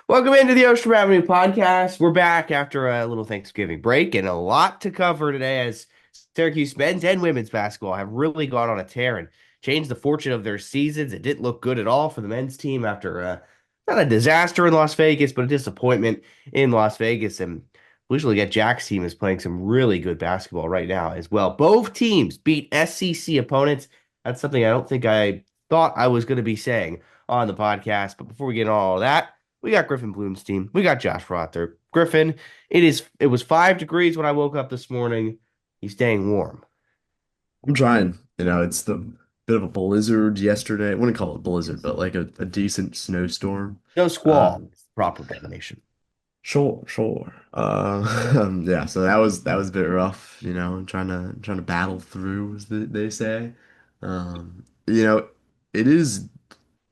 Welcome into the Ostrom Avenue podcast. We're back after a little Thanksgiving break and a lot to cover today as Syracuse men's and women's basketball have really gone on a tear and changed the fortune of their seasons. It didn't look good at all for the men's team after not a disaster in Las Vegas, but a disappointment in Las Vegas. And we usually get Jack's team is playing some really good basketball right now as well. Both teams beat SEC opponents. That's something I don't think I thought I was going to be saying on the podcast. But before we get into all of that, we got Griffin Bloom's team. We got Josh Rother. Griffin, it was 5 degrees when I woke up this morning. He's staying warm. I'm trying. It's the bit of a blizzard yesterday. I wouldn't call it a blizzard, but like a decent snowstorm. No Uh, squall. It's the proper definition. sure, sure. Yeah, so that was a bit rough, trying to battle through, as they say. Um, you know, it is.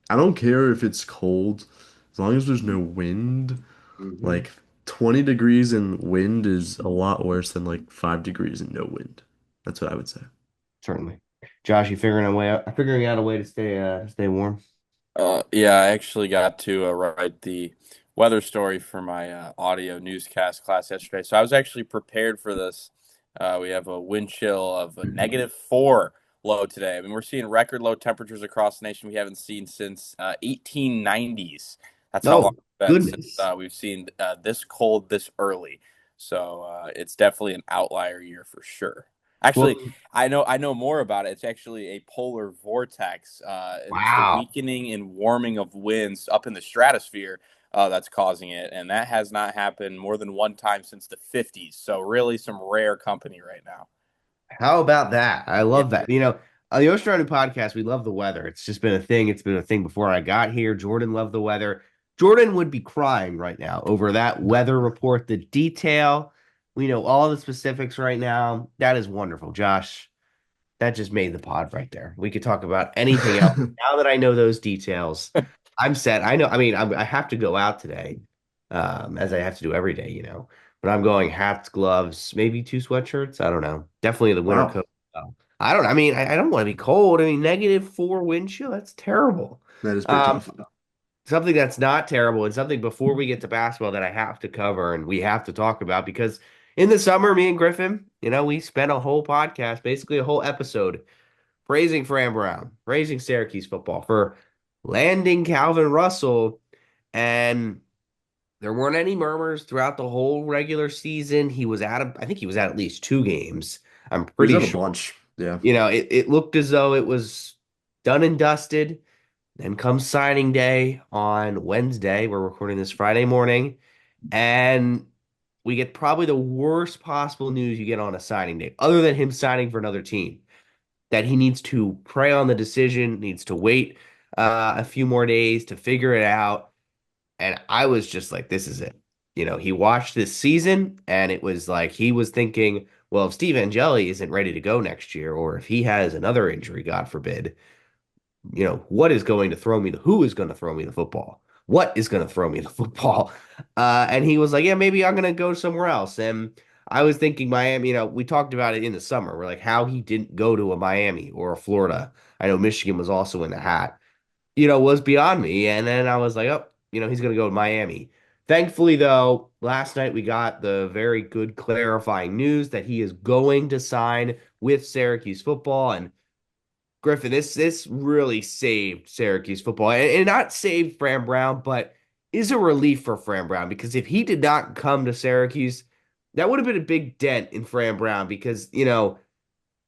I don't care if it's cold, as long as there's no wind. Hmm. Like 20 degrees and wind is a lot worse than like 5 degrees and no wind. That's what I would say. Certainly. Josh, you figuring out a way to stay warm? Yeah, I actually got to write the weather story for my audio newscast class yesterday. So I was actually prepared for this. We have a wind chill of a -4 low today. I mean, we're seeing record low temperatures across the nation we haven't seen since 1890s. That's how long Oh, it's been since goodness. we've seen this cold this early. So it's definitely an outlier year for sure. Actually, Well, I know more about it. It's actually a polar vortex. It's the wow. weakening and warming of winds up in the stratosphere that's causing it, and that has not happened more than one time since the 50s. So really, some rare company right now. How about that? I Yeah. love that. On the Ocean Running podcast, we love the weather. It's just been a thing. It's been a thing before I got here. Jordan loved the weather. Jordan would be crying right now over that weather report, the detail. We know all the specifics right now. That is wonderful, Josh. That just made the pod right there. We could talk about anything else. Now that I know those details, I'm set. I know. I mean, I have to go out today, as I have to do every day, But I'm going hats, gloves, maybe two sweatshirts. I don't know. Definitely the winter Wow, coat. I don't. I mean, I don't want to be cold. I mean, -4 wind chill. That's terrible. that is pretty Um, tough. Something that's not terrible and something before we get to basketball that I have to cover and we have to talk about because in the summer, me and Griffin, we spent a whole podcast, basically a whole episode praising Fran Brown, praising Syracuse football for landing Calvin Russell. And there weren't any murmurs throughout the whole regular season. I think he was at least 2 games. I'm He was pretty at a sure. bunch. Yeah. It looked as though it was done and dusted. Then comes signing day on Wednesday. We're recording this Friday morning, and we get probably the worst possible news you get on a signing day, other than him signing for another team that he needs to pray on the decision, needs to wait a few more days to figure it out. And I was just like, this is it. He watched this season and it was like he was thinking, well, if Steve Angeli isn't ready to go next year, or if he has another injury, God forbid, what is going to throw me who is going to throw me the football? What is going to throw me the football? And he was like, yeah, maybe I'm going to go somewhere else. And I was thinking Miami, we talked about it in the summer. We're like, how he didn't go to a Miami or a Florida. I know Michigan was also in the hat, was beyond me. And then I was like, oh, he's going to go to Miami. Thankfully, though, last night we got the very good clarifying news that he is going to sign with Syracuse football. And Griffin, this really saved Syracuse football, and not saved Fran Brown, but is a relief for Fran Brown because if he did not come to Syracuse, that would have been a big dent in Fran Brown because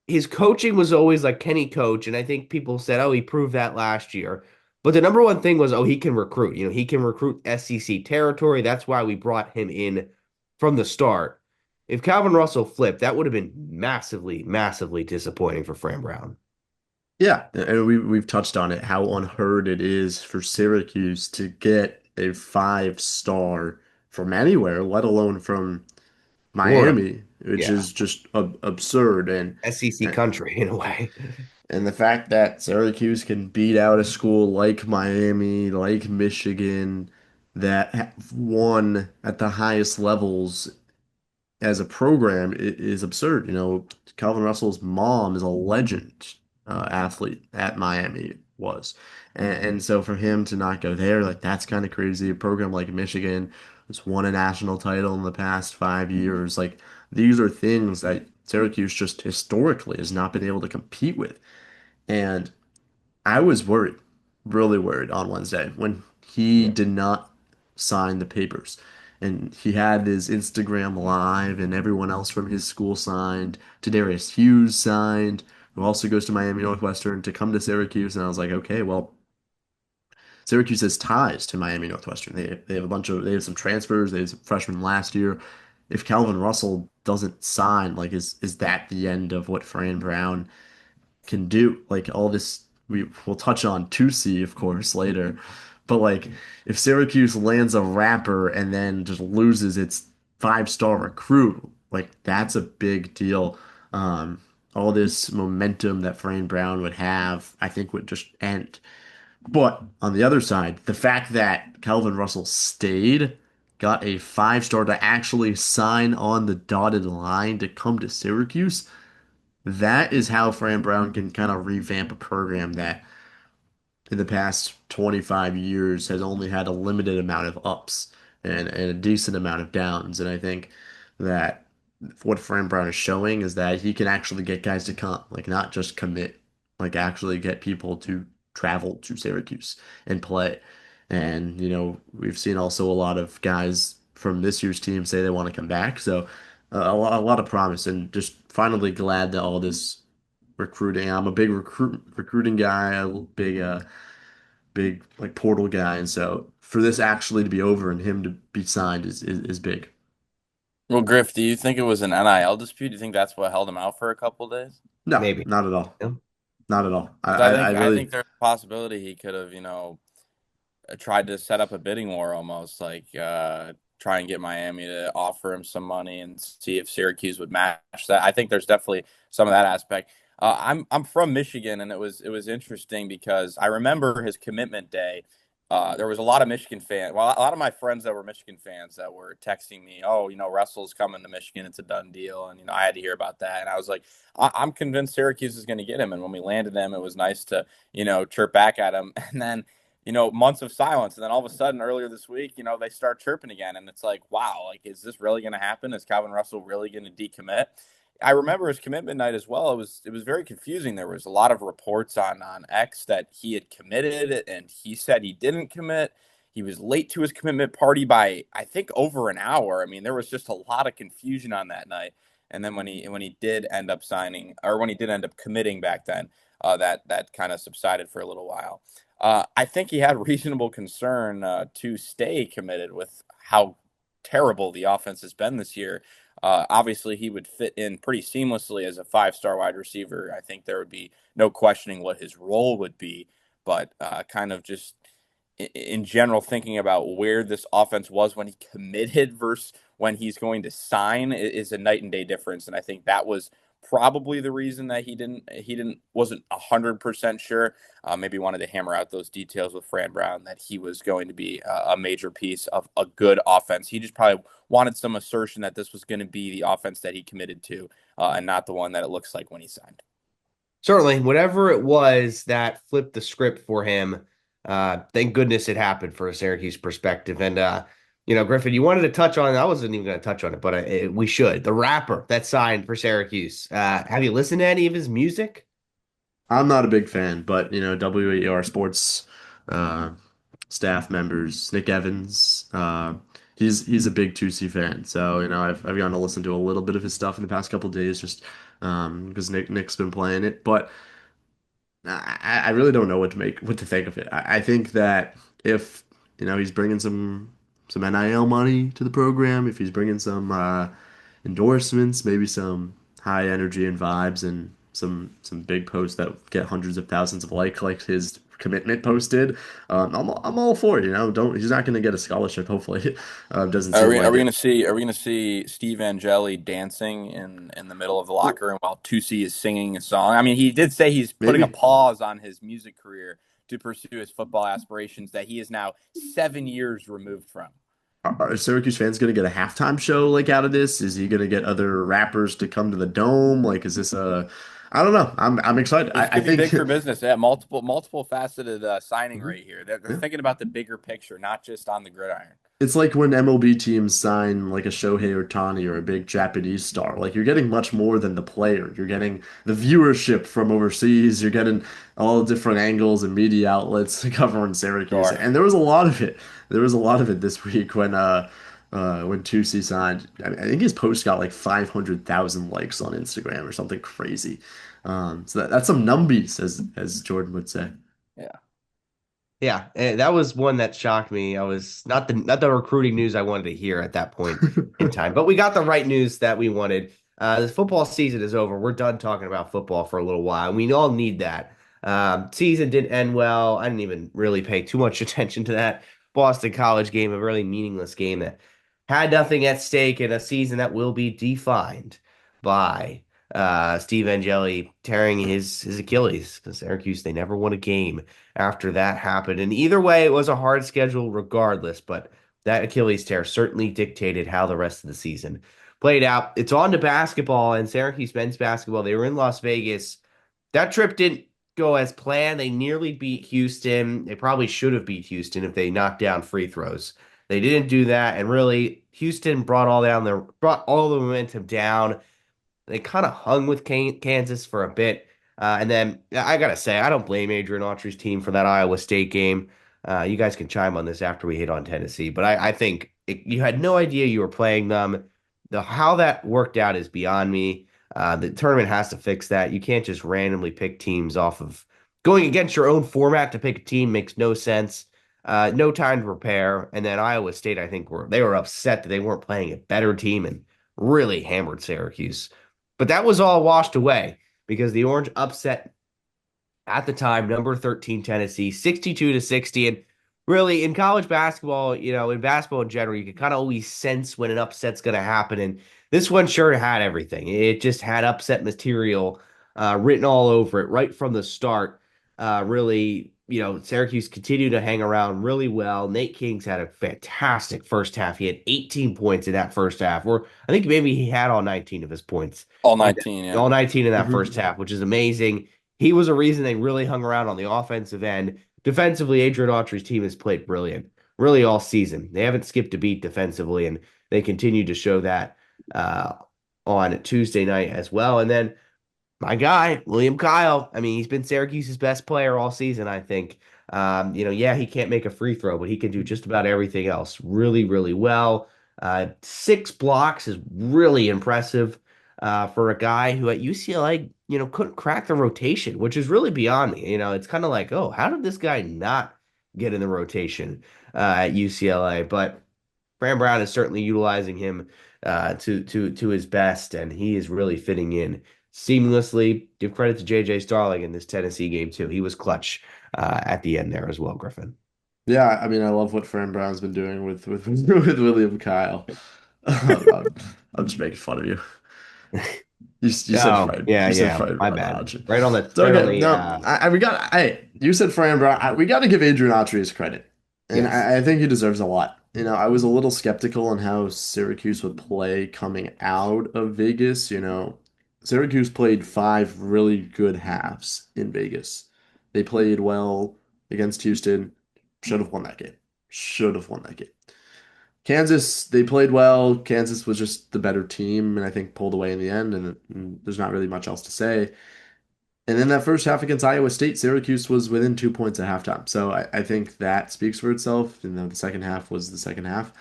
his coaching was always like Kenny coach, and I think people said, oh, he proved that last year. But the number one thing was, oh, he can recruit. He can recruit SEC territory. That's why we brought him in from the start. If Calvin Russell flipped, that would have been massively, massively disappointing for Fran Brown. Yeah, and we've touched on it, how unheard it is for Syracuse to get a 5-star from anywhere, let alone from Florida, Miami, which yeah. is just absurd. SEC country in a way. And the fact that Syracuse can beat out a school like Miami, like Michigan, that have won at the highest levels as a program is absurd. Calvin Russell's mom is a legend. athlete at Miami was. And so for him to not go there, like that's kind of crazy. A program like Michigan has won a national title in the past 5 years. Like these are things that Syracuse just historically has not been able to compete with. And I was worried, really worried on Wednesday when he Yeah. did not sign the papers. And he had his Instagram live, and everyone else from his school signed. Tadarius Hughes signed, who also goes to Miami Northwestern, to come to Syracuse. And I was like, okay, well, Syracuse has ties to Miami Northwestern. They have a bunch of they have some transfers. They have some freshmen last year. If Calvin Russell doesn't sign, like, is that the end of what Fran Brown can do? Like all this, we'll touch on 2C, of course, later. But like, if Syracuse lands a rapper and then just loses its five-star recruit, like that's a big deal. All this momentum that Fran Brown would have, I think, would just end. But on the other side, the fact that Calvin Russell stayed, got a five-star to actually sign on the dotted line to come to Syracuse, that is how Fran Brown can kind of revamp a program that in the past 25 years has only had a limited amount of ups and a decent amount of downs. And I think that what Fran Brown is showing is that he can actually get guys to come, like not just commit, like actually get people to travel to Syracuse and play. And, we've seen also a lot of guys from this year's team say they want to come back. So a lot of promise, and just finally glad that all this recruiting. I'm a big recruiting guy, a big like portal guy, and so for this actually to be over and him to be signed is big. Well, Griff, do you think it was an NIL dispute? Do you think that's what held him out for a couple days? No, Maybe. not at all. Yeah. Not at all. I Because I, I I really think there's a possibility he could have, tried to set up a bidding war almost, like try and get Miami to offer him some money and see if Syracuse would match that. I think there's definitely some of that aspect. I'm from Michigan, and it was interesting because I remember his commitment day. There was a lot of Michigan fans. Well, a lot of my friends that were Michigan fans that were texting me, "Oh, Russell's coming to Michigan. It's a done deal." And I had to hear about that, and I was like, I'm convinced Syracuse is going to get him." And when we landed him, it was nice to chirp back at him, and then months of silence. And then all of a sudden, earlier this week, they start chirping again. And it's like, wow, like, is this really going to happen? Is Calvin Russell really going to decommit? I remember his commitment night as well. It was very confusing. There was a lot of reports on X that he had committed, and he said he didn't commit. He was late to his commitment party by, I think, over an hour. I mean, there was just a lot of confusion on that night. And then when he did end up signing, or when he did end up committing back then, that kind of subsided for a little while. I think he had reasonable concern to stay committed with how terrible the offense has been this year. Obviously, he would fit in pretty seamlessly as a five-star wide receiver. I think there would be no questioning what his role would be, but kind of just in general, thinking about where this offense was when he committed versus when he's going to sign is a night and day difference. And I think that was probably the reason that he wasn't 100% sure. Maybe wanted to hammer out those details with Fran Brown that he was going to be a major piece of a good offense. He just probably wanted some assertion that this was going to be the offense that he committed to, and not the one that it looks like when he signed. Certainly, whatever it was that flipped the script for him, thank goodness it happened for a Syracuse perspective. And Griffin, you wanted to touch on. I wasn't even going to touch on it, but we should. The rapper that signed for Syracuse. Have you listened to any of his music? I'm not a big fan, but WER Sports uh, staff members, Nick Evans, he's a big 2C fan. So I've gotten to listen to a little bit of his stuff in the past couple of days, just because Nick's been playing it, but. I really don't know what to think of it. I think that if he's bringing some NIL money to the program, if he's bringing some endorsements, maybe some high energy and vibes, and some big posts that get hundreds of thousands of likes, like his commitment posted, I'm all for it. Don't he's not going to get a scholarship. Hopefully, doesn't Are seem we are like we it. gonna see Steve Angeli dancing in the middle of the Well, locker room while Tusi is singing a song? I mean, he did say he's putting a maybe. pause on his music career to pursue his football aspirations that he is now 7 years removed from. Are Syracuse fans going to get a halftime show like out of this? Is he going to get other rappers to come to the dome? Like, is this a? I don't know. I'm excited. This I could be think big for business. Yeah, multiple faceted signing Mhm. right here. They're Yeah. thinking about the bigger picture, not just on the gridiron. It's like when MLB teams sign like a Shohei Ohtani or a big Japanese star. Like you're getting much more than the player. You're getting the viewership from overseas. You're getting all different angles and media outlets covering Syracuse. Sure. And there was a lot of it. There was a lot of it this week when Tusi signed. I think his post got like 500,000 likes on Instagram or something crazy. So that's some numbies, as Jordan would say. Yeah. Yeah, and that was one that shocked me. I was not the recruiting news I wanted to hear at that point in time, but we got the right news that we wanted. The football season is over. We're done talking about football for a little while. We all need that. Season didn't end well. I didn't even really pay too much attention to that Boston College game, a really meaningless game that had nothing at stake in a season that will be defined by Steve Angeli tearing his Achilles because Syracuse they never won a game after that happened. And either way, it was a hard schedule regardless, but that Achilles tear certainly dictated how the rest of the season played out. It's on to basketball and Syracuse men's basketball. They were in Las Vegas. That trip didn't go as planned. They nearly beat Houston. They probably should have beat Houston if they knocked down free throws. They didn't do that, and really, Houston brought all the momentum down. They kind of hung with Kansas for a bit. And then I got to say, I don't blame Adrian Autry's team for that Iowa State game. You guys can chime on this after we hit on Tennessee, but I think you had no idea you were playing them. How that worked out is beyond me. The tournament has to fix that. You can't just randomly pick teams off of going against your own format to pick a team makes no sense. No time to prepare. And then Iowa State, I think, were upset that they weren't playing a better team and really hammered Syracuse. But that was all washed away because the Orange upset at the time number 13 Tennessee 62 to 60. And really in college basketball, in basketball in general, you can kind of always sense when an upset's going to happen. And this one sure had everything. It just had upset material written all over it right from the start. Really, Syracuse continued to hang around really well. Nate Kings had a fantastic first half. He had 18 points in that first half, or I think maybe he had all 19 of his points All in 19, yeah. all 19 in that first Mhm. half, which is amazing. He was a reason they really hung around on the offensive end. Defensively, Adrian Autry's team has played brilliant, really all season. They haven't skipped a beat defensively, and they continue to show that uh, on Tuesday night as well. And then my guy, William Kyle. I mean, he's been Syracuse's best player all season, I think. Yeah, he can't make a free throw, but he can do just about everything else really, really well. 6 blocks is really impressive for a guy who at UCLA, couldn't crack the rotation, which is really beyond me. It's kind of like, oh, how did this guy not get in the rotation at UCLA? But Fran Brown is certainly utilizing him to his best, and he is really fitting in seamlessly. Give credit to JJ Starling in this Tennessee game too. He was clutch at the end there as well, Griffin. Yeah, I mean, I love what Fran Brown's been doing with with William Kyle. I'm, I'm just making fun of you. You said Oh, Fran. yeah, You said yeah, Fran my Brown. bad. Archie. Right on the It's right on okay. the No, we got. Hey, you said Fran Brown. We got to give Adrian Autry his credit, and yes. I think he deserves a lot. I was a little skeptical on how Syracuse would play coming out of Vegas. Syracuse played 5 really good halves in Vegas. They played well against Houston. Should have won that game. Should have won that game. Kansas, they played well. Kansas was just the better team, and I think pulled away in the end. And there's not really much else to say. And then that first half against Iowa State, Syracuse was within 2 points at halftime. So I think that speaks for itself. The second half was the second half.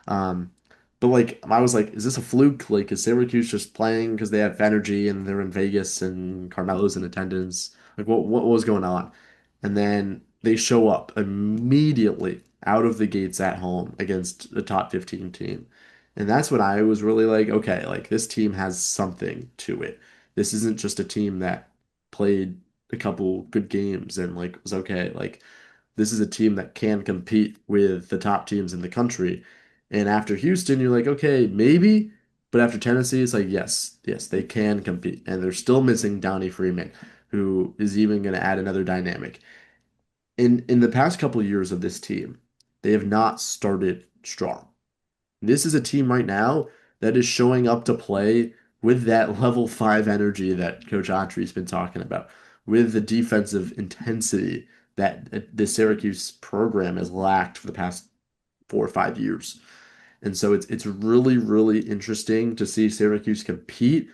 Um, but like I was like, is this a fluke? Like, is Syracuse just playing because they have energy and they're in Vegas and Carmelo's in attendance? Like, what was going on? And then they show up immediately out of the gates at home against a top 15 team. And that's when I was really like, okay, like this team has something to it. This isn't just a team that played a couple good games and like was okay. Like this is a team that can compete with the top teams in the country. And after Houston, you're like, okay, maybe. But after Tennessee, it's like, yes, yes, they can compete. And they're still missing Downey Freeman, who is even going to add another dynamic. In the past couple of years of this team, they have not started strong. This is a team right now that is showing up to play with that level five energy that Coach Autry's been talking about, with the defensive intensity that the Syracuse program has lacked for the past 4 or 5 years. And so it's really, really interesting to see Syracuse compete.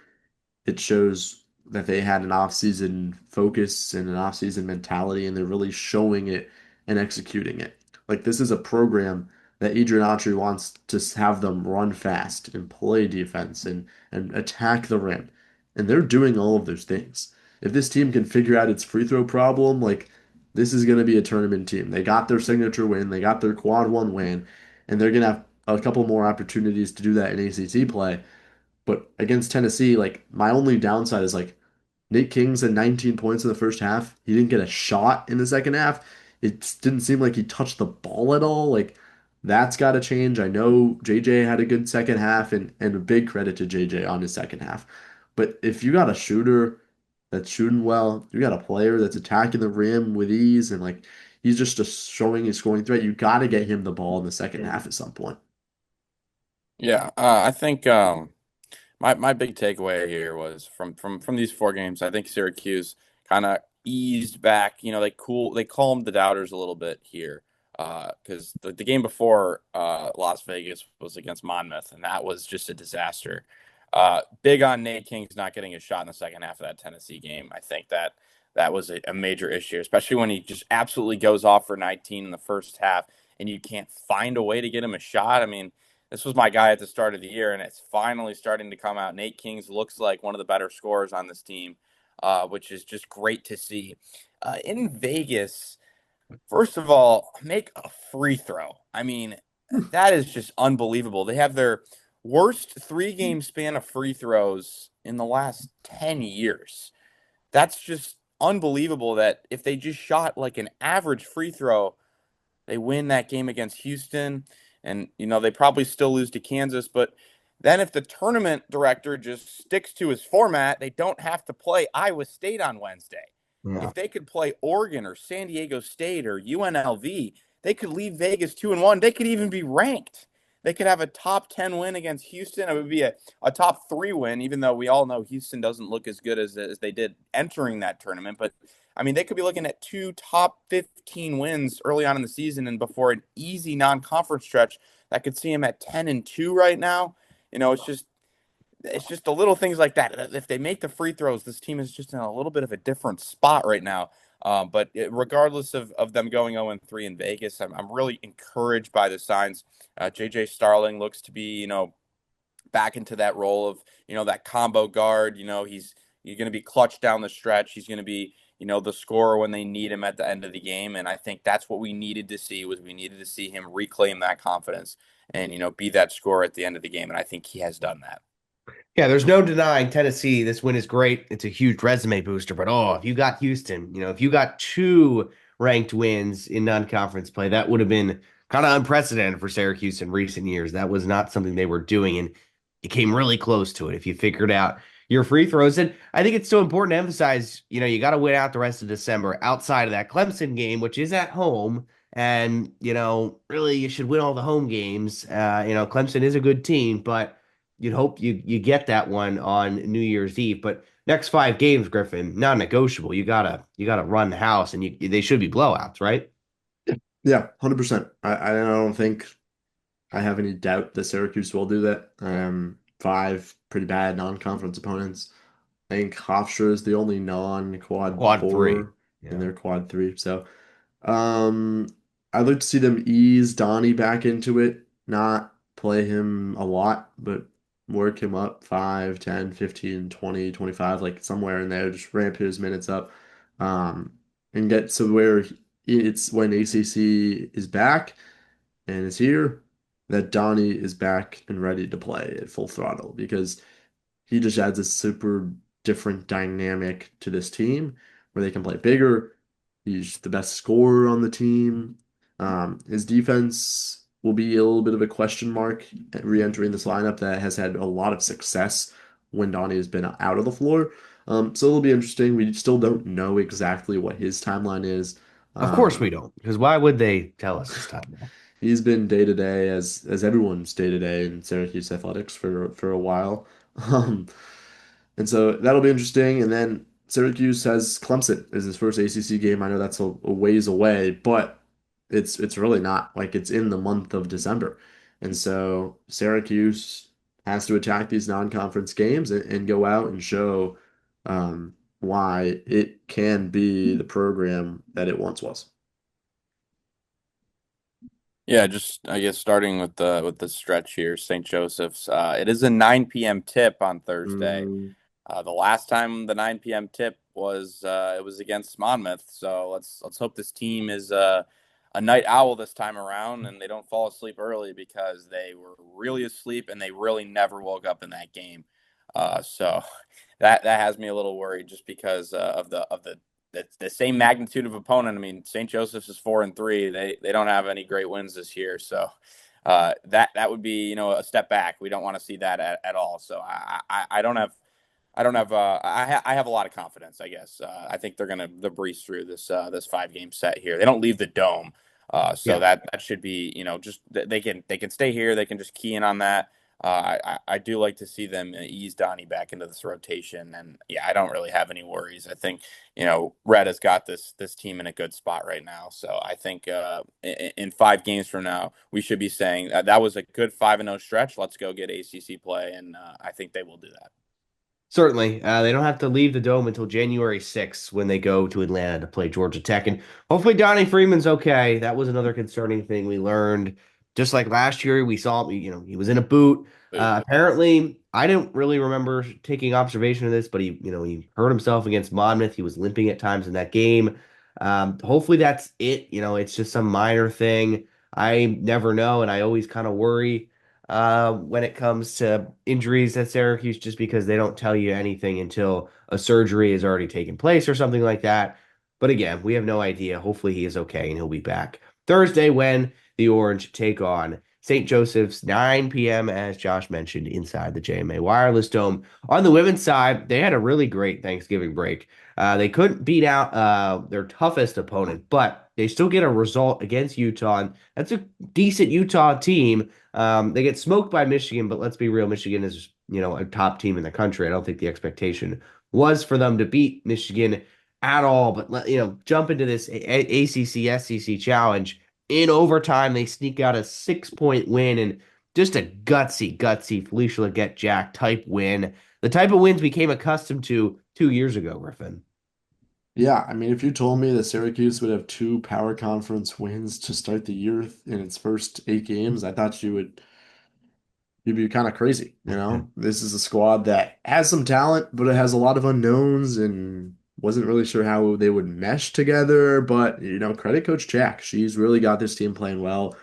It shows that they had an off-season focus and an off-season mentality, and they're really showing it and executing it. Like this is a program that Adrian Autry wants to have them run fast and play defense and attack the rim. And they're doing all of those things. If this team can figure out its free throw problem, like this is going to be a tournament team. They got their signature win, they got their quad one win, and they're going to have a couple more opportunities to do that in ACC play. But against Tennessee, like my only downside is like Nate King's at 19 points in the first half. He didn't get a shot in the second half. It didn't seem like he touched the ball at all. Like that's got to change. I know JJ had a good second half and a big credit to JJ on his second half. But if you got a shooter that's shooting well, you got a player that's attacking the rim with ease and like he's just showing his scoring threat, you got to get him the ball in the second half at some point. Yeah, I think my big takeaway here was from these four games. I think Syracuse kind of eased back. They calmed the doubters a little bit here. Because the game before Las Vegas was against Monmouth, and that was just a disaster. Big on Nate King's not getting a shot in the second half of that Tennessee game. I think that was a major issue, especially when he just absolutely goes off for 19 in the first half, and you can't find a way to get him a shot. I mean, this was my guy at the start of the year, and it's finally starting to come out. Nate King's looks like one of the better scorers on this team, which is just great to see. In Vegas, first of all, make a free throw. I mean, that is just unbelievable. They have their worst 3 game span of free throws in the last 10 years. That's just unbelievable that if they just shot like an average free throw, they win that game against Houston. And, they probably still lose to Kansas. But then if the tournament director just sticks to his format, they don't have to play Iowa State on Wednesday. Yeah. If they could play Oregon or San Diego State or UNLV, they could leave Vegas 2-1. They could even be ranked. They could have a top 10 win against Houston. It would be a top 3 win, even though we all know Houston doesn't look as good as they did entering that tournament. But I mean, they could be looking at 2 top 15 wins early on in the season and before an easy non-conference stretch that could see them at 10-2 right now. It's just the little things like that. If they make the free throws, this team is just in a little bit of a different spot right now. Regardless of them going 0-3 in Vegas, I'm really encouraged by the signs. JJ Starling looks to be, back into that role of, that combo guard. He's going to be clutch down the stretch. He's going to be, the scorer when they need him at the end of the game. And I think that's what we needed to see was we needed to see him reclaim that confidence and, be that scorer at the end of the game. And I think he has done that. Yeah, there's no denying Tennessee. This win is great. It's a huge resume booster. But if you got Houston, if you got two ranked wins in non-conference play, that would have been kind of unprecedented for Syracuse in recent years. That was not something they were doing, and you came really close to it if you figured out your free throws. And I think it's so important to emphasize, you got to win out the rest of December outside of that Clemson game, which is at home. And, really you should win all the home games. Clemson is a good team, but you'd hope you get that one on New Year's Eve. But next 5 games, Griffin, non-negotiable. You gotta run the house, and they should be blowouts, right? Yeah, 100%. I don't think I have any doubt that Syracuse will do that. Five pretty bad non-conference opponents. I think Hofstra is the only non-quad Quad three. four in Yeah. their quad three. So, um, I'd like to see them ease Donnie back into it, not play him a lot, but work him up 5, 10, 15, 20, 25, like somewhere in there. Just ramp his minutes up, um, and get to where it's when ACC is back and is here, that Donnie is back and ready to play at full throttle because he just adds a super different dynamic to this team where they can play bigger. He's the best scorer on the team. His defense will be a little bit of a question mark re-entering this lineup that has had a lot of success when Donnie has been out of the floor. So it'll be interesting. We still don't know exactly what his timeline is. Of course we Um, don't, because why would they tell us this time? he's been day to day as everyone's day to day in Syracuse athletics for a while. Um, And so that'll be interesting. And then Syracuse has Clemson is his first ACC game. I know that's a ways away, but it's really not. Like it's in the month of December. And so Syracuse has to attack these non-conference games and go out and show why it can be the program that it once was. Yeah, just I guess starting with the stretch here, St. Joseph's. It is a 9 p.m. tip on Thursday. Mm, The last time the 9 p.m. tip was it was against Monmouth. So let's hope this team is a night owl this time around and they don't fall asleep early because they were really asleep and they really never woke up in that game. So that has me a little worried just because of the same magnitude of opponent. I mean, St. Joseph's is 4-3. They don't have any great wins this year, so that would be a step back. We don't want to see that at all. So I don't have. I don't have. I have a lot of confidence. I guess. I think they're gonna breeze through this 5 game set here. They don't leave the dome, so Yeah. that should be just they can stay here. They can just key in on that. I do like to see them ease Donnie back into this rotation, and yeah, I don't really have any worries. I think Red has got this team in a good spot right now. So I think in 5 games from now, we should be saying that was a good 5-0 stretch. Let's go get ACC play, and I think they will do that. Certainly. They don't have to leave the dome until January 6th when they go to Atlanta to play Georgia Tech. And hopefully Donnie Freeman's okay. That was another concerning thing we learned. Just like last year, we saw him, he was in a boot. Boot. Apparently, I don't really remember taking observation of this, but he hurt himself against Monmouth. He was limping at times in that game. Hopefully that's it. It's just some minor thing. I never know, and I always kind of worry when it comes to injuries at Syracuse, just because they don't tell you anything until a surgery has already taken place or something like that. But again, we have no idea. Hopefully, he is okay and he'll be back Thursday when the Orange take on St. Joseph's, 9 p.m., as Josh mentioned, inside the JMA Wireless Dome. On the women's side, they had a really great Thanksgiving break. They couldn't beat out their toughest opponent, but they still get a result against Utah. And that's a decent Utah team. They get smoked by Michigan, but let's be real, Michigan is, a top team in the country. I don't think the expectation was for them to beat Michigan at all. But jump into this ACC SEC challenge in overtime. They sneak out a 6-point win and just a gutsy Felicia Leggett Jack type win. The type of wins we came accustomed to 2 years ago, Griffin. yeah, I mean, if you told me that Syracuse would have two power conference wins to start the year in its first 8 games, I thought you'd be kind of crazy, you know? This is a squad that has some talent, but it has a lot of unknowns and wasn't really sure how they would mesh together. But, credit Coach Jack. She's really got this team playing well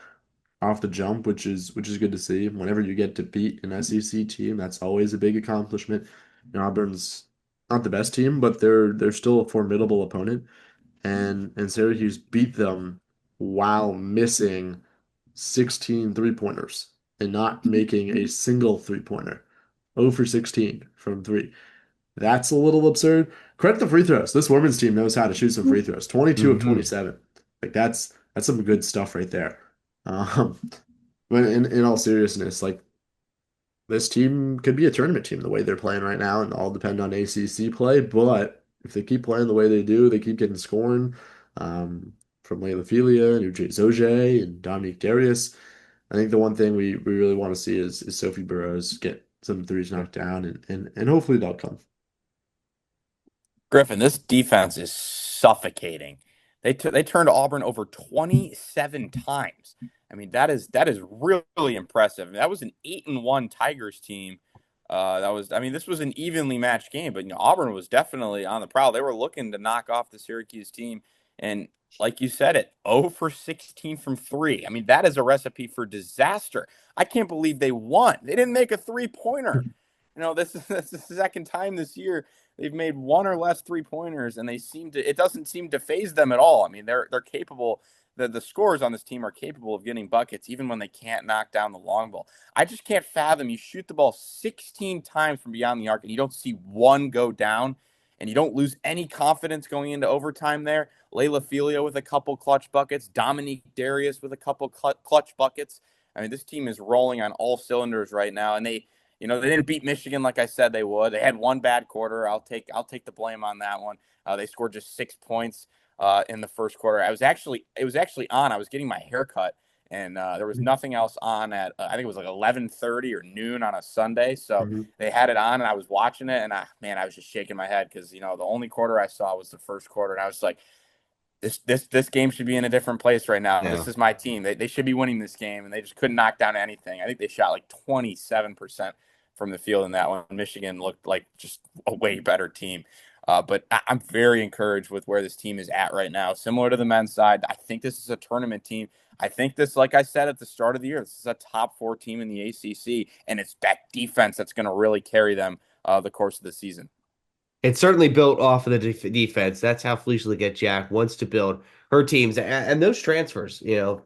off the jump, which is good to see. Whenever you get to beat an SEC team, that's always a big accomplishment. Auburn's not the best team, but they're still a formidable opponent. And Syracuse beat them while missing 16 three-pointers and not making a single three-pointer. 0 for 16 from three. That's a little absurd. Credit the free throws. This women's team knows how to shoot some free throws. 22 of Hmm. 27. Like that's some good stuff right there. Um, but in all seriousness, like this team could be a tournament team the way they're playing right now, and all depend on ACC play. But if they keep playing the way they do, they keep getting scoring from Layla Filia and Uche Zoje and Dominique Darius. I think the one thing we really want to see is Sophie Burrows get some threes knocked down, and hopefully they'll come. Griffin, this defense is suffocating. They turned Auburn over 27 times. I mean, that is really impressive. That was an 8-1 Tigers team. This was an evenly matched game, but Auburn was definitely on the prowl. They were looking to knock off the Syracuse team, and like you said, 0 for 16 from three. I mean, that is a recipe for disaster. I can't believe they won. They didn't make a 3-pointer. This is the second time this year they've made one or less 3-pointers, and it doesn't seem to phase them at all. I mean, they're capable. The scorers on this team are capable of getting buckets even when they can't knock down the long ball. I just can't fathom you shoot the ball 16 times from beyond the arc and you don't see one go down and you don't lose any confidence going into overtime there. Layla Filio with a couple clutch buckets, Dominique Darius with a couple clutch buckets. I mean, this team is rolling on all cylinders right now, and They didn't beat Michigan like I said they would. They had one bad quarter. I'll take the blame on that one. They scored just 6 points in the first quarter. It was actually on. I was getting my hair cut, and there was nothing else on at I think it was like 11:30 or noon on a Sunday. So Mhm. they had it on, and I was watching it, and I was just shaking my head because the only quarter I saw was the first quarter, and I was like, this game should be in a different place right now. Yeah. This is my team. They should be winning this game, and they just couldn't knock down anything. I think they shot like 27% from the field in that one. Michigan looked like just a way better team. But I'm very encouraged with where this team is at right now. Similar to the men's side, I think this is a tournament team. I think this, like I said at the start of the year, this is a top four team in the ACC, and it's that defense that's going to really carry them the course of the season. It's certainly built off of the defense. That's how Felicia Legette-Jack wants to build her teams. And those transfers,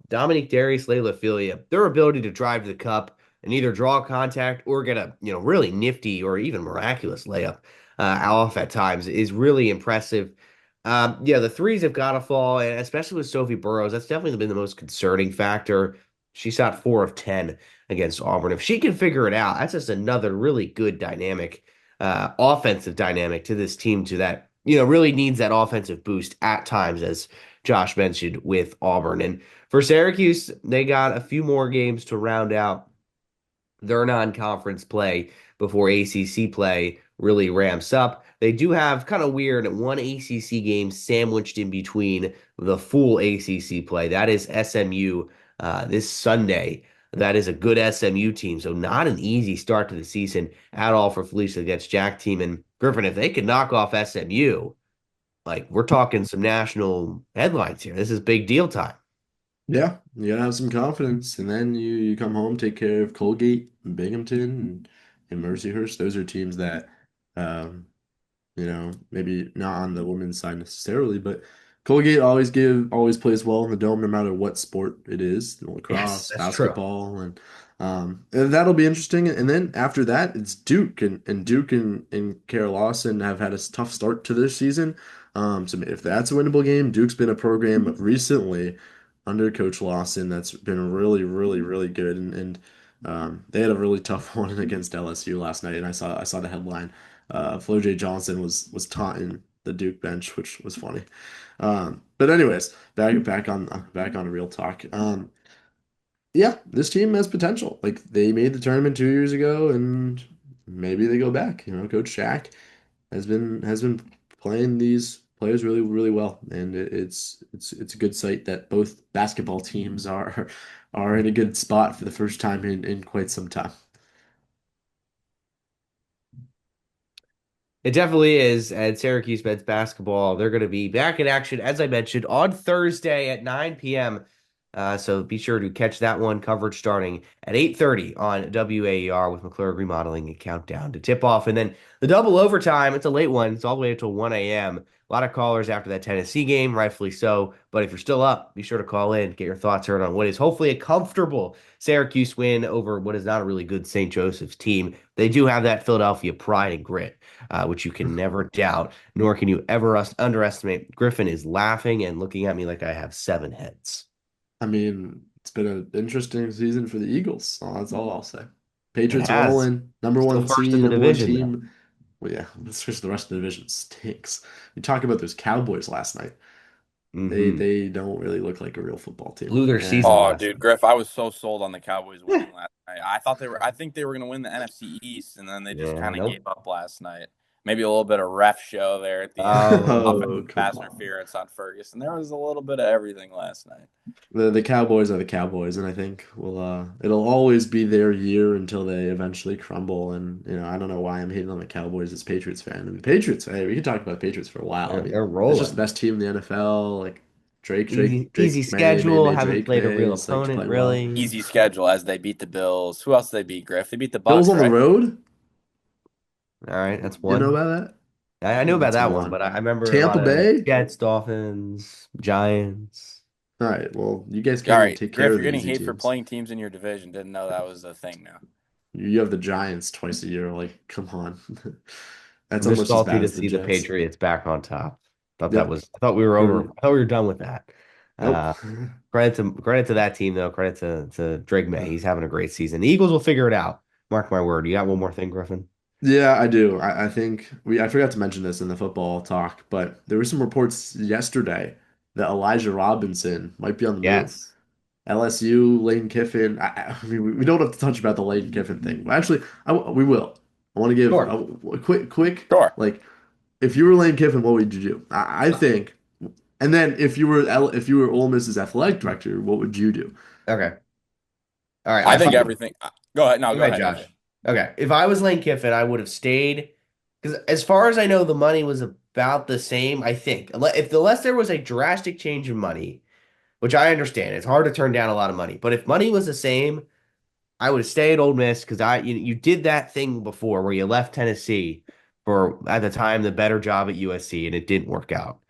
Dominique Darius, Layla Filia, their ability to drive to the cup and either draw contact or get a, really nifty or even miraculous layup off at times is really impressive. Yeah, the threes have got to fall, and especially with Sophie Burrows, that's definitely been the most concerning factor. She shot 4 of 10 against Auburn. If she can figure it out, that's just another really good dynamic offensive dynamic to this team to that, really needs that offensive boost at times, as Josh mentioned with Auburn. And for Syracuse, they got a few more games to round out their non-conference play before ACC play really ramps up. They do have kind of weird one ACC game sandwiched in between the full ACC play. That is SMU this Sunday. That is a good SMU team, so not an easy start to the season at all for Felicia against Jack team. And Griffin, if they can knock off SMU, like we're talking some national headlines here. This is big deal time. Yeah, you gotta have some confidence, and then you come home, take care of Colgate, and Binghamton, and Mercyhurst. Those are teams that, um, maybe not on the women's side necessarily, but Colgate always plays well in the dome, no matter what sport it is, Yes, lacrosse, that's true. basketball, and that'll be interesting. And then after that, it's Duke and Duke and Kara Lawson have had a tough start to this season. So if that's a winnable game, Duke's been a program recently under Coach Lawson that's been really, really, really good, and they had a really tough one against LSU last night, and I saw the headline. Flo J. Johnson was taunting the Duke bench, which was funny. But anyways, back on real talk. Yeah, this team has potential. Like they made the tournament 2 years ago, and maybe they go back. Coach Shaq has been playing these players really, really well, and it's a good sight that both basketball teams are in a good spot for the first time in quite some time. It definitely is. And Syracuse men's basketball, they're going to be back in action, as I mentioned, on Thursday at 9 p.m. So be sure to catch that one coverage starting at 8:30 on WAER with McClure Remodeling and Countdown to tip off. And then the double overtime, it's a late one. It's all the way until 1 a.m. A lot of callers after that Tennessee game, rightfully so. But if you're still up, be sure to call in, get your thoughts heard on what is hopefully a comfortable Syracuse win over what is not a really good St. Joseph's team. They do have that Philadelphia pride and grit, which you can never doubt, nor can you ever underestimate. Griffin is laughing and looking at me like I have seven heads. I mean, it's been an interesting season for the Eagles. So that's all I'll say. It Patriots are has. rolling, number Still one first in seed, the number one division, though. team. Well, yeah, it's just the rest of the division stinks. You talk about those Cowboys last night. They Hmm. they don't really look like a real football team. Blew their season And Oh, last dude, night. Griff, I was so sold on the Cowboys winning last night. I think they were going to win the NFC East, and then they just Yeah, kind of gave nope. up last night. Maybe a little bit of ref show there at the end, a little Oh, oh, offensive come pass on. interference on Ferguson. There was a little bit of everything last night. The Cowboys are the Cowboys, and I think it'll always be their year until they eventually crumble. And I don't know why I'm hating on the Cowboys as a Patriots fan. I mean, Patriots, hey, we can talk about Patriots for a while. I mean, they're it's just the rolling. best team in the NFL. Like Easy Drake May, schedule. Haven't Drake played a May real is like to opponent play well. really. Easy schedule as they beat the Bills. Who else did they beat, Griff? They beat the Bills Bucks, on the right? road? All right, that's You know one. about I that? knew about That's that one, one. but I remember a Tampa lot of Bay? Jets, Dolphins, Giants. All right, well, you guys All can't even right, take care Griff, of you're the getting easy hate for teams. playing teams in your division. Didn't know that was a thing now. You have the Giants twice a year. Like, come on. That's I'm just almost as salty bad to as the see the Jets. Patriots back on top. Yep. I thought we were over. Or I thought we were done with that. nope. Uh, credit to that team though. Credit to Drake May. He's having a great season. The Eagles will figure it out. Mark my word. You got one more thing, Griffin? Yeah, I do. I think I forgot to mention this in the football talk, but there were some reports yesterday that Elijah Robinson might be on the move. Yes. LSU, Lane Kiffin. I mean, we don't have to touch about the Lane Kiffin thing. But actually, we will. I want to give Sure. a quick, Sure. like, if you were Lane Kiffin, what would you do? I think, and then if you were Ole Miss's athletic director, what would you do? Okay. All right. I If I think everything. Go ahead. No, Go go ahead, ahead, Josh. AJ. Okay. If I was Lane Kiffin, I would have stayed because, as far as I know, the money was about the same. I think, unless there was a drastic change in money, which I understand, it's hard to turn down a lot of money. But if money was the same, I would have stayed at Ole Miss because you did that thing before where you left Tennessee for at the time the better job at USC and it didn't work out,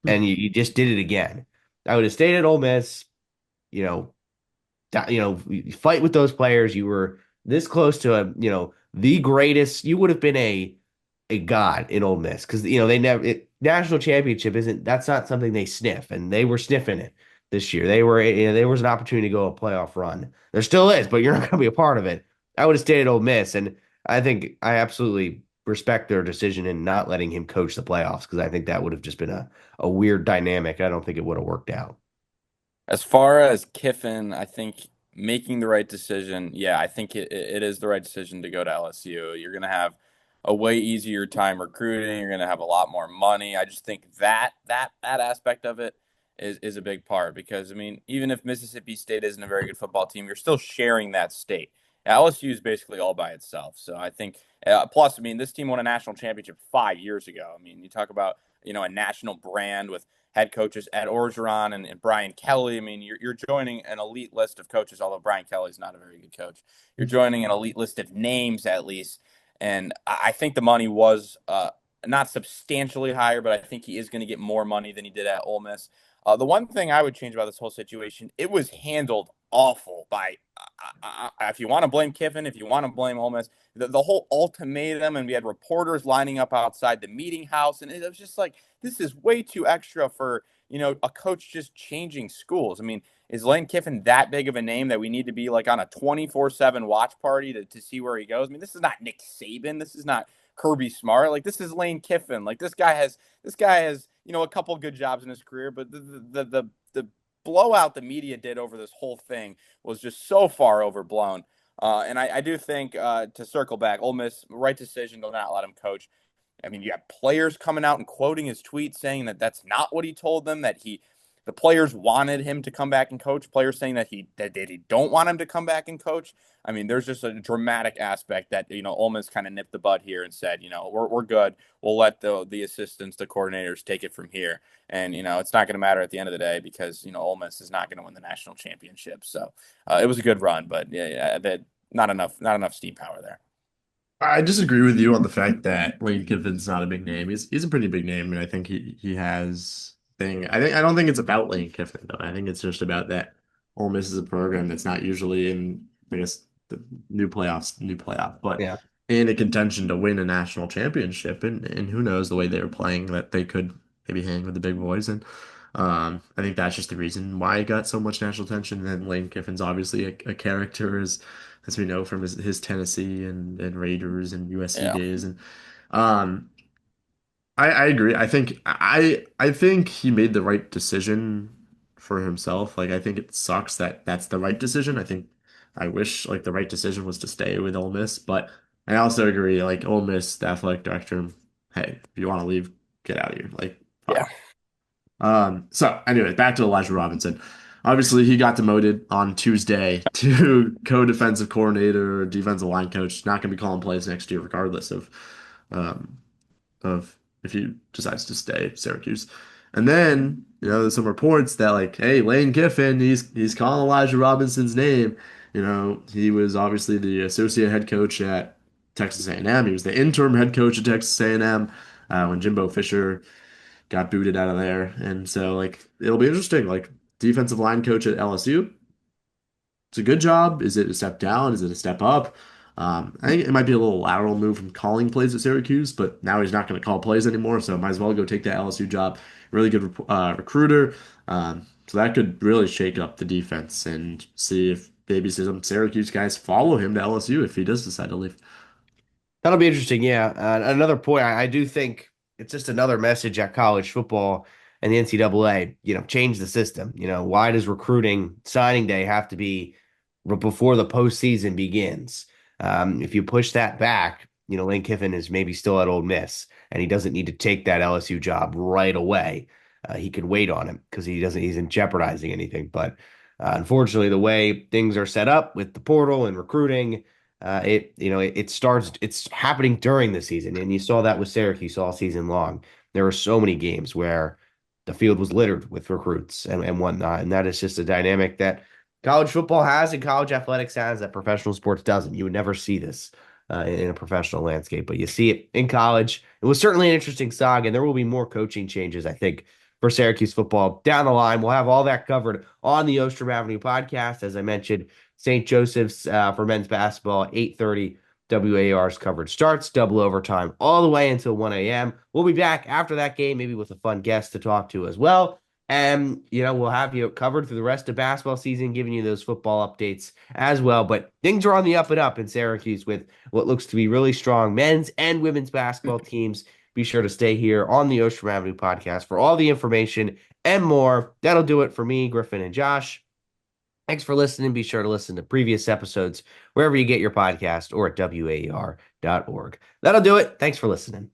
and you just did it again. I would have stayed at Ole Miss. You know, you fight with those players. You were this close to the greatest. You would have been a god in Ole Miss because they never national championship isn't that's not something they sniff, and they were sniffing it this year. There was an opportunity to go a playoff run. There still is, but you're not going to be a part of it. I would have stayed at Ole Miss, and I think I absolutely respect their decision in not letting him coach the playoffs because I think that would have just been a weird dynamic. I don't think it would have worked out. As far as Kiffin, I think making the right decision. Yeah, I think it is the right decision to go to LSU. You're going to have a way easier time recruiting. You're going to have a lot more money. I just think that aspect of it is a big part because I mean, even if Mississippi State isn't a very good football team, you're still sharing that state. LSU is basically all by itself. So I think plus, I mean, this team won a national championship 5 years ago. I mean, you talk about a national brand with head coaches Ed Orgeron and Brian Kelly. I mean, you're joining an elite list of coaches, although Brian Kelly's not a very good coach. You're joining an elite list of names, at least. And I think the money was not substantially higher, but I think he is going to get more money than he did at Ole Miss. The one thing I would change about this whole situation, it was handled awful by, if you want to blame Kiffin, if you want to blame Ole Miss, the whole ultimatum, and we had reporters lining up outside the meeting house, and it was just like, this is way too extra for a coach just changing schools. I mean, is Lane Kiffin that big of a name that we need to be like on a 24/7 watch party to see where he goes? I mean, this is not Nick Saban. This is not Kirby Smart. Like, this is Lane Kiffin. Like, this guy has a couple good jobs in his career, but the blowout the media did over this whole thing was just so far overblown. And I do think, to circle back, Ole Miss, right decision to not let him coach. I mean, you have players coming out and quoting his tweet saying that that's not what he told them, the players wanted him to come back and coach, players saying that he don't want him to come back and coach. I mean, there's just a dramatic aspect that, Ole Miss kind of nipped the bud here and said, we're good. We'll let the assistants, the coordinators take it from here. And, it's not going to matter at the end of the day because, Ole Miss is not going to win the national championship. So it was a good run, but yeah, not enough steam power there. I disagree with you on the fact that Lane Kiffin's not a big name. He's a pretty big name, and I think he has thing. I don't think it's about Lane Kiffin though. I think it's just about that Ole Miss is a program that's not usually in, I guess, the new playoff, but Yeah. in a contention to win a national championship. And who knows, the way they were playing, that they could maybe hang with the big boys. And I think that's just the reason why it got so much national attention. And Lane Kiffin's obviously a character, as we know from his Tennessee and Raiders and USC Yeah. days. And um, I agree. I think he made the right decision for himself. Like, I think it sucks that that's the right decision. I wish like the right decision was to stay with Ole Miss, but I also agree, like, Ole Miss, the athletic director, hey, if you want to leave, get out of here. Like, Yeah. fine. So anyway, back to Elijah Robinson. Obviously, he got demoted on Tuesday to co-defensive coordinator, defensive line coach. Not going to be calling plays next year, regardless um, of if he decides to stay at Syracuse. And then, there's some reports that, like, hey, Lane Kiffin, he's calling Elijah Robinson's name. He was obviously the associate head coach at Texas A&M. He was the interim head coach at Texas A&M when Jimbo Fisher got booted out of there. And so, like, it'll be interesting. Like, defensive line coach at LSU, it's a good job. Is it a step down? Is it a step up? I think it might be a little lateral move from calling plays at Syracuse, but now he's not going to call plays anymore, so might as well go take that LSU job. Really good recruiter. So that could really shake up the defense and see if maybe some Syracuse guys follow him to LSU if he does decide to leave. That'll be interesting. Yeah. Another point, I do think it's just another message at college football and the NCAA, change the system. Why does recruiting signing day have to be before the postseason begins? If you push that back, Lane Kiffin is maybe still at Ole Miss and he doesn't need to take that LSU job right away. He could wait on him because he isn't jeopardizing anything. But unfortunately, the way things are set up with the portal and recruiting, it's happening during the season, and you saw that with Syracuse all season long. There were so many games where the field was littered with recruits and whatnot, and that is just a dynamic that college football has and college athletics has that professional sports doesn't. You would never see this in a professional landscape, but you see it in college. It was certainly an interesting saga, and there will be more coaching changes, I think, for Syracuse football down the line. We'll have all that covered on the Ostrom Avenue podcast, as I mentioned. St. Joseph's for men's basketball, 8:30 WAR's coverage starts, double overtime all the way until 1 a.m. We'll be back after that game, maybe with a fun guest to talk to as well. And, we'll have you covered through the rest of basketball season, giving you those football updates as well. But things are on the up and up in Syracuse with what looks to be really strong men's and women's basketball teams. Be sure to stay here on the Ostrom Avenue podcast for all the information and more. That'll do it for me, Griffin, and Josh. Thanks for listening. Be sure to listen to previous episodes wherever you get your podcast or at WAER.org. That'll do it. Thanks for listening.